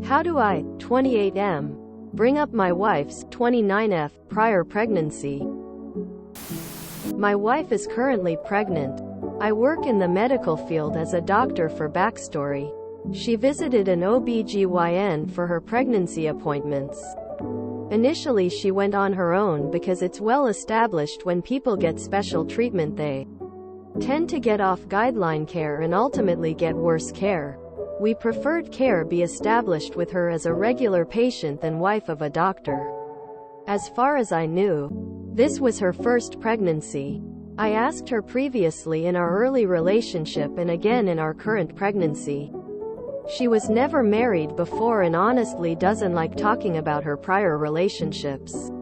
How do I, 28M, bring up my wife's, 29F, prior pregnancy? My wife is currently pregnant. I work in the medical field as a doctor. For backstory, she visited an OB/GYN for her pregnancy appointments. Initially she went on her own because it's well established when people get special treatment they tend to get off guideline care and ultimately get worse care. We preferred care be established with her as a regular patient than wife of a doctor. As far as I knew, this was her first pregnancy. I asked her previously in our early relationship and again in our current pregnancy. She was never married before and honestly doesn't like talking about her prior relationships.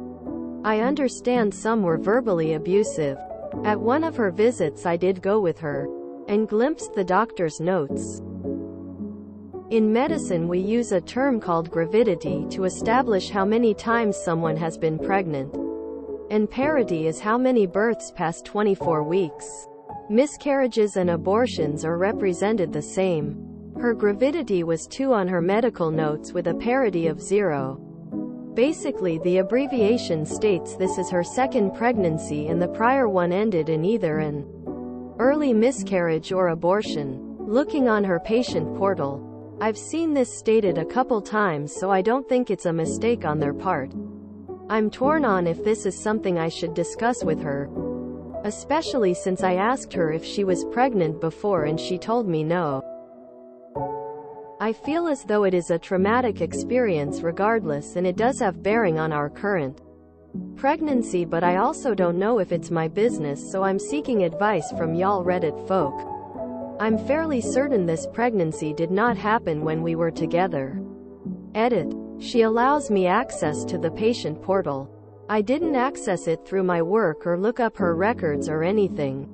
I understand some were verbally abusive. At one of her visits I did go with her and glimpsed the doctor's notes. In medicine we use a term called gravidity to establish how many times someone has been pregnant. And parity is how many births past 24 weeks. Miscarriages and abortions are represented the same. Her gravidity was 2 on her medical notes with a parity of 0. Basically the abbreviation states this is her second pregnancy and the prior one ended in either an early miscarriage or abortion. Looking on her patient portal, I've seen this stated a couple times, so I don't think it's a mistake on their part. I'm torn on if this is something I should discuss with her, especially since I asked her if she was pregnant before and she told me no. I feel as though it is a traumatic experience regardless, and it does have bearing on our current pregnancy, but I also don't know if it's my business, so I'm seeking advice from y'all Reddit folk. I'm fairly certain this pregnancy did not happen when we were together. Edit. She allows me access to the patient portal. I didn't access it through my work or look up her records or anything.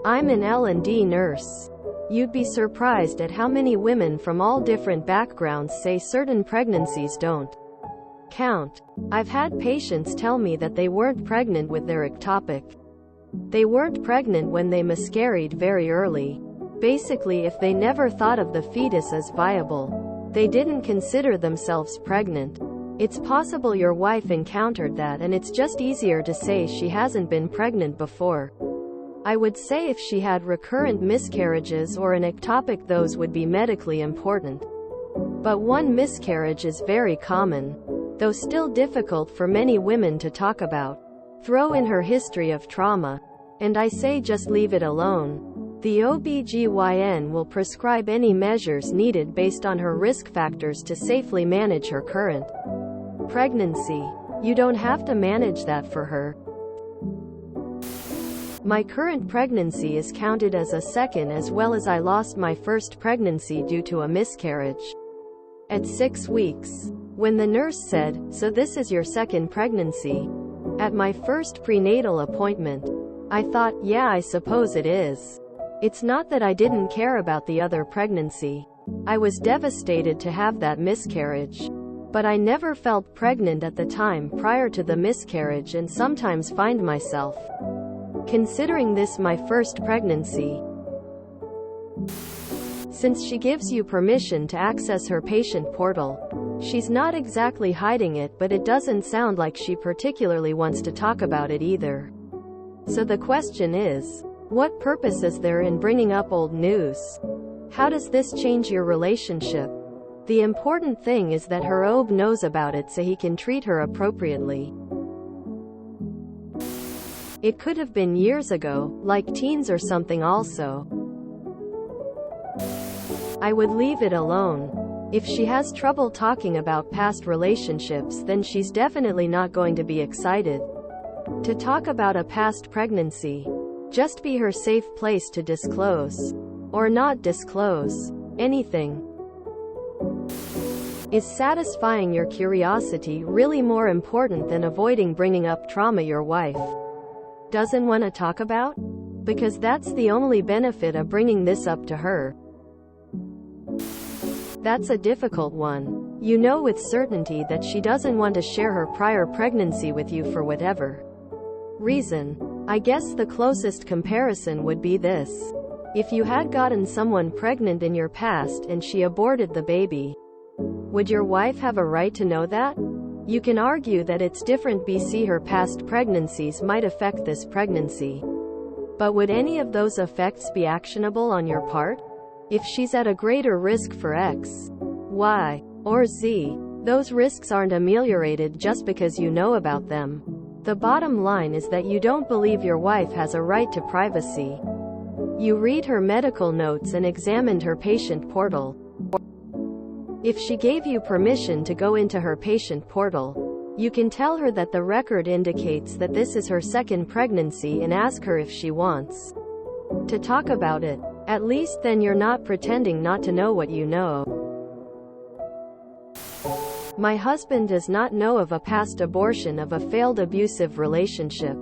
I'm an L&D nurse. You'd be surprised at how many women from all different backgrounds say certain pregnancies don't count. I've had patients tell me that they weren't pregnant with their ectopic. They weren't pregnant when they miscarried very early. Basically, if they never thought of the fetus as viable, they didn't consider themselves pregnant. It's possible your wife encountered that and it's just easier to say she hasn't been pregnant before. I would say if she had recurrent miscarriages or an ectopic, those would be medically important. But one miscarriage is very common, though still difficult for many women to talk about. Throw in her history of trauma, and I say just leave it alone. The OB/GYN will prescribe any measures needed based on her risk factors to safely manage her current pregnancy. You don't have to manage that for her. My current pregnancy is counted as a second, as well as I lost my first pregnancy due to a miscarriage at 6 weeks. When the nurse said, "So this is your second pregnancy?" at my first prenatal appointment, I thought, yeah, I suppose it is. It's not that I didn't care about the other pregnancy. I was devastated to have that miscarriage. But I never felt pregnant at the time prior to the miscarriage, and sometimes find myself considering this my first pregnancy. Since she gives you permission to access her patient portal, she's not exactly hiding it, but it doesn't sound like she particularly wants to talk about it either. So the question is, what purpose is there in bringing up old news? How does this change your relationship? The important thing is that her OB knows about it so he can treat her appropriately. It could have been years ago, like teens or something also. I would leave it alone. If she has trouble talking about past relationships, then she's definitely not going to be excited to talk about a past pregnancy. Just be her safe place to disclose, or not disclose, anything. Is satisfying your curiosity really more important than avoiding bringing up trauma your wife doesn't want to talk about? Because that's the only benefit of bringing this up to her. That's a difficult one. You know with certainty that she doesn't want to share her prior pregnancy with you for whatever reason. I guess the closest comparison would be this. If you had gotten someone pregnant in your past and she aborted the baby, would your wife have a right to know that? You can argue that it's different BC her past pregnancies might affect this pregnancy. But would any of those effects be actionable on your part? If she's at a greater risk for X, Y, or Z, those risks aren't ameliorated just because you know about them. The bottom line is that you don't believe your wife has a right to privacy. You read her medical notes and examined her patient portal. If she gave you permission to go into her patient portal, you can tell her that the record indicates that this is her second pregnancy and ask her if she wants to talk about it. At least then you're not pretending not to know what you know. My husband does not know of a past abortion of a failed abusive relationship.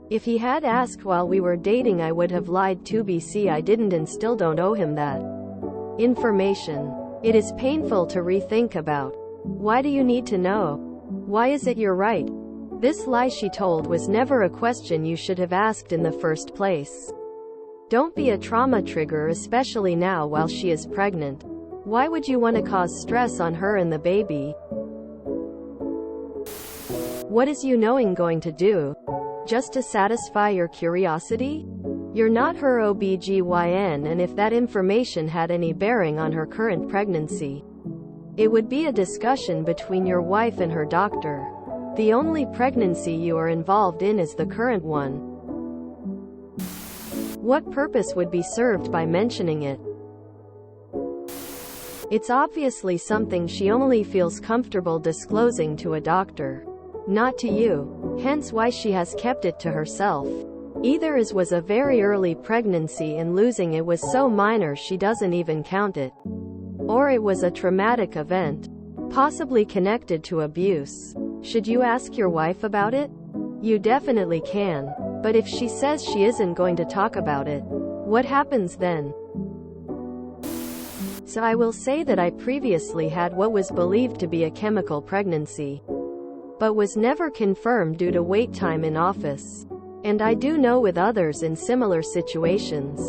If he had asked while we were dating, I would have lied to BC. I didn't and still don't owe him that information. It is painful to rethink about. Why do you need to know? Why is it your right? This lie she told was never a question you should have asked in the first place. Don't be a trauma trigger, especially now while she is pregnant. Why would you want to cause stress on her and the baby? What is you knowing going to do? Just to satisfy your curiosity? You're not her OBGYN, and if that information had any bearing on her current pregnancy, it would be a discussion between your wife and her doctor. The only pregnancy you are involved in is the current one. What purpose would be served by mentioning it? It's obviously something she only feels comfortable disclosing to a doctor, not to you, hence why she has kept it to herself. Either it was a very early pregnancy and losing it was so minor she doesn't even count it, or it was a traumatic event, possibly connected to abuse. Should you ask your wife about it? You definitely can. But if she says she isn't going to talk about it, what happens then? So I will say that I previously had what was believed to be a chemical pregnancy, but was never confirmed due to wait time in office. And I do know with others in similar situations,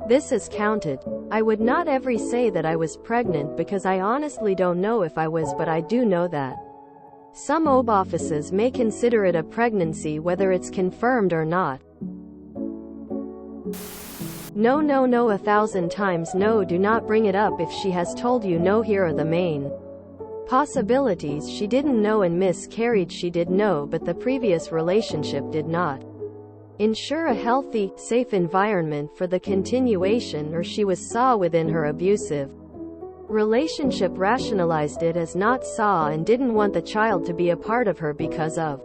this is counted. I would not ever say that I was pregnant because I honestly don't know if I was, but I do know that some OB offices may consider it a pregnancy whether it's confirmed or not. No, no, no, 1,000 times no. Do not bring it up if she has told you no. Here are the main possibilities. She didn't know and miscarried. She did know, but the previous relationship did not ensure a healthy, safe environment for the continuation, or she was saw within her abusive relationship, rationalized it as not saw, and didn't want the child to be a part of her because of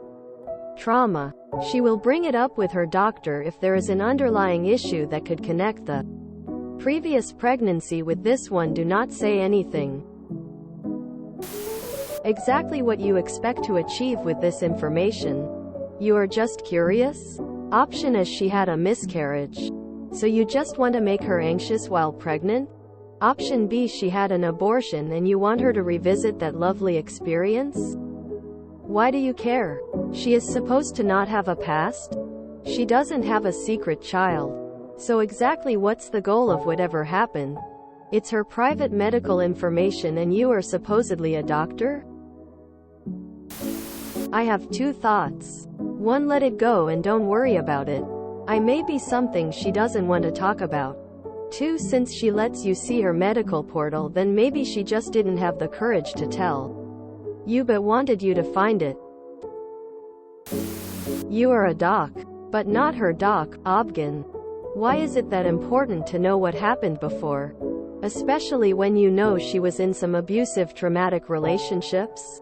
trauma. She will bring it up with her doctor if there is an underlying issue that could connect the previous pregnancy with this one. Do not say anything. Exactly what you expect to achieve with this information. You are just curious? Option as she had a miscarriage, so you just want to make her anxious while pregnant? Option B, she had an abortion and you want her to revisit that lovely experience? Why do you care? She is supposed to not have a past? She doesn't have a secret child. So exactly what's the goal of whatever happened? It's her private medical information and you are supposedly a doctor? I have two thoughts. One, let it go and don't worry about it. I may be something she doesn't want to talk about. Two, since she lets you see her medical portal, then maybe she just didn't have the courage to tell you but wanted you to find it. You are a doc, but not her doc, Obgyn. Why is it that important to know what happened before? Especially when you know she was in some abusive, traumatic relationships?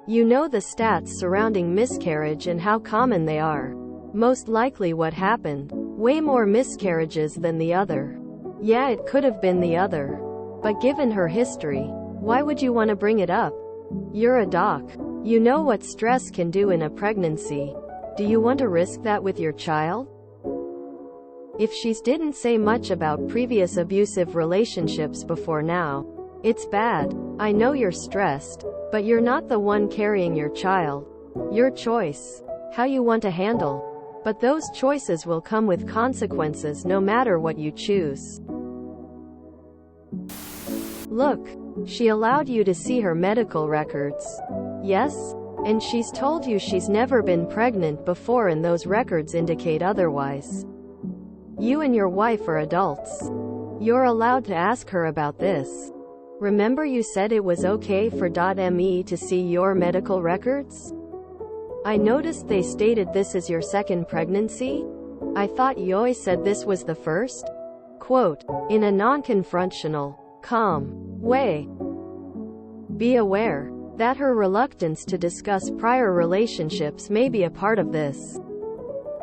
You know the stats surrounding miscarriage and how common they are. Most likely what happened. Way more miscarriages than the other. Yeah, it could have been the other. But given her history, why would you want to bring it up? You're a doc. You know what stress can do in a pregnancy. Do you want to risk that with your child? If she didn't say much about previous abusive relationships before now, it's bad. I know you're stressed, but you're not the one carrying your child. Your choice. How you want to handle But those choices will come with consequences no matter what you choose. Look, she allowed you to see her medical records. Yes? And she's told you she's never been pregnant before and those records indicate otherwise. You and your wife are adults. You're allowed to ask her about this. Remember you said it was okay for .me to see your medical records? I noticed they stated this is your second pregnancy? I thought Yoy said this was the first? Quote, in a non-confrontational, calm way. Be aware that her reluctance to discuss prior relationships may be a part of this.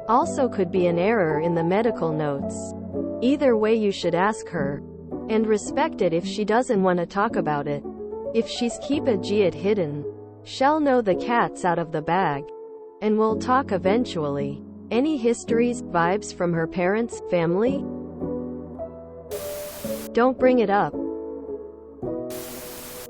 Also could be an error in the medical notes. Either way you should ask her. And respect it if she doesn't want to talk about it. If she's keep it hidden, she'll know the cat's out of the bag. And we'll talk eventually. Any histories, vibes from her parents, family? Don't bring it up.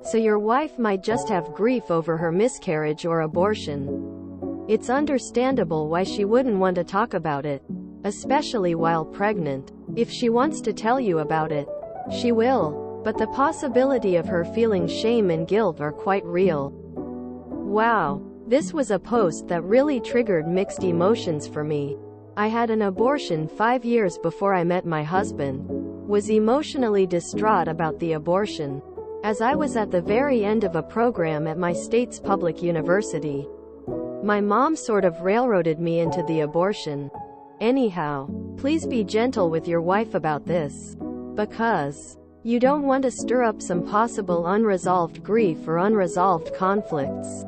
So your wife might just have grief over her miscarriage or abortion. It's understandable why she wouldn't want to talk about it, especially while pregnant. If she wants to tell you about it, she will, but the possibility of her feeling shame and guilt are quite real. Wow, this was a post that really triggered mixed emotions for me. I had an abortion 5 years before I met my husband. Was emotionally distraught about the abortion, as I was at the very end of a program at my state's public university. My mom sort of railroaded me into the abortion. Anyhow, please be gentle with your wife about this. Because you don't want to stir up some possible unresolved grief or unresolved conflicts.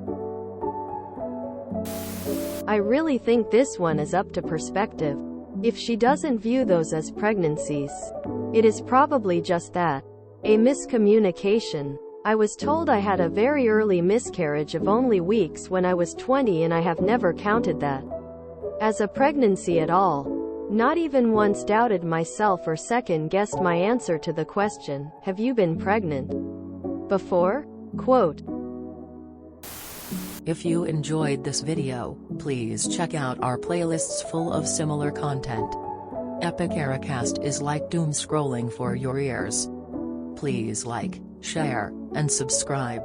I really think this one is up to perspective. If she doesn't view those as pregnancies, it is probably just that. A miscommunication. I was told I had a very early miscarriage of only weeks when I was 20 and I have never counted that as a pregnancy at all. Not even once doubted myself or second-guessed my answer to the question, have you been pregnant before? Quote. If you enjoyed this video, please check out our playlists full of similar content. Epic Ericast is like doom scrolling for your ears. Please like, share, and subscribe.